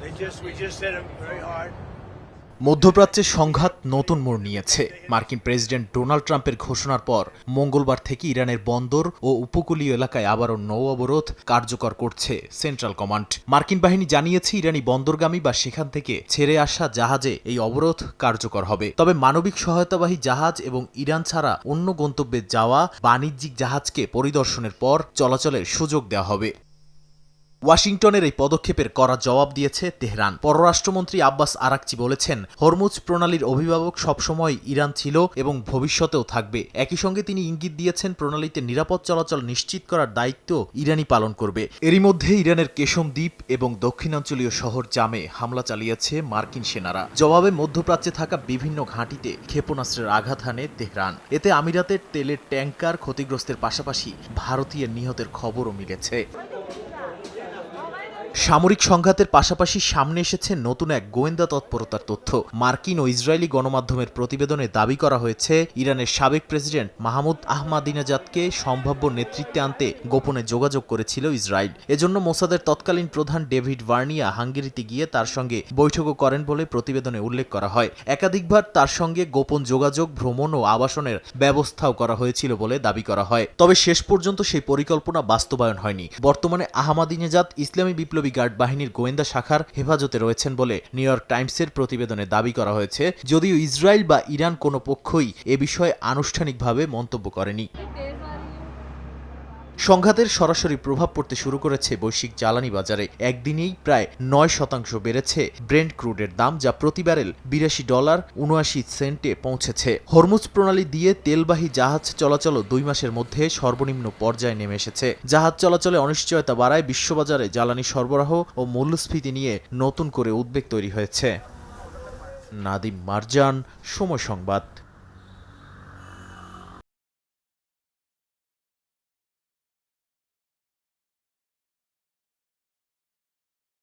We just hit them very hard. মধ্যপ্রাচ্যের সংঘাত নতুন মোড় নিয়েছে। মার্কিন প্রেসিডেন্ট ডোনাল্ড ট্রাম্পের ঘোষণার পর মঙ্গলবার থেকে ইরানের বন্দর ও উপকূলীয় এলাকায় আবারও নৌ অবরোধ কার্যকর করছে সেন্ট্রাল কমান্ড। মার্কিন বাহিনী জানিয়েছে ইরানি বন্দরগামী বা সেখান থেকে ছেড়ে আসা জাহাজে এই অবরোধ কার্যকর হবে। তবে মানবিক সহায়তাবাহী জাহাজ এবং ইরান ছাড়া অন্য গন্তব্যে যাওয়া বাণিজ্যিক জাহাজকে পরিদর্শনের পর চলাচলের সুযোগ দেওয়া হবে। ওয়াশিংটনের এই পদক্ষেপের কড়া জবাব দিয়েছে তেহরান। পররাষ্ট্রমন্ত্রী আব্বাস আরাকচি বলেছেন, হরমুজ প্রণালীর অভিভাবক সবসময় ইরান ছিল এবং ভবিষ্যতেও থাকবে। একই সঙ্গে তিনি ইঙ্গিত দিয়েছেন, প্রণালীতে নিরাপদ চলাচল নিশ্চিত করার দায়িত্ব ইরানই পালন করবে। এরই মধ্যে ইরানের কেশম দ্বীপ এবং দক্ষিণাঞ্চলীয় শহর জামে হামলা চালিয়েছে মার্কিন সেনারা। জবাবে মধ্যপ্রাচ্যে থাকা বিভিন্ন ঘাঁটিতে ক্ষেপণাস্ত্রের আঘাত হানে তেহরান। এতে আমিরাতের তেলের ট্যাঙ্কার ক্ষতিগ্রস্তের পাশাপাশি ভারতীয় নিহতের খবরও মিলেছে। সামরিক সংঘাতের পাশাপাশি সামনে এসেছে নতুন এক গোয়েন্দা তৎপরতার তথ্য। মার্কিন ও ইসরায়েলি গণমাধ্যমের প্রতিবেদনে দাবি করা হয়েছে, ইরানের সাবেক প্রেসিডেন্ট মাহমুদ আহমাদিনেজাদকে সম্ভাব্য নেতৃত্বে আনতে গোপনে যোগাযোগ করেছিল ইসরায়েল। এজন্য মোসাদের তৎকালীন প্রধান ডেভিড ভার্নিয়া হাঙ্গেরিতে গিয়ে তার সঙ্গে বৈঠকও করেন বলে প্রতিবেদনে উল্লেখ করা হয়। একাধিকবার তার সঙ্গে গোপন যোগাযোগ, ভ্রমণ ও আবাসনের ব্যবস্থাও করা হয়েছিল বলে দাবি করা হয়। তবে শেষ পর্যন্ত সেই পরিকল্পনা বাস্তবায়ন হয়নি। বর্তমানে আহমাদিনেজাদ ইসলামী বিপ্লবী গার্ড বাহিনীর গোয়েন্দা শাখার হেফাজতে রয়েছেন বলে নিউ ইয়র্ক টাইমসের প্রতিবেদনে দাবি করা হয়েছে, যদিও ইসরায়েল বা ইরান কোনো পক্ষই এ বিষয়ে আনুষ্ঠানিকভাবে মন্তব্য করেনি। সংঘাতের সরাসরি প্রভাব পড়তে শুরু করেছে বৈশ্বিক জ্বালানি বাজারে। একদিনেই প্রায় 9% বেড়েছে ব্রেন্ট ক্রুডের দাম, যা প্রতি ব্যারেল $82.79 পৌঁছেছে। হরমুজ প্রণালী দিয়ে তেলবাহী জাহাজ চলাচলও 2 মাসের মধ্যে সর্বনিম্ন পর্যায়ে নেমে এসেছে। জাহাজ চলাচলে অনিশ্চয়তা বাড়ায় বিশ্ববাজারে জ্বালানি সরবরাহ ও মূল্যস্ফীতি নিয়ে নতুন করে উদ্বেগ তৈরি হয়েছে। নাদিম মারজান, সময় সংবাদ।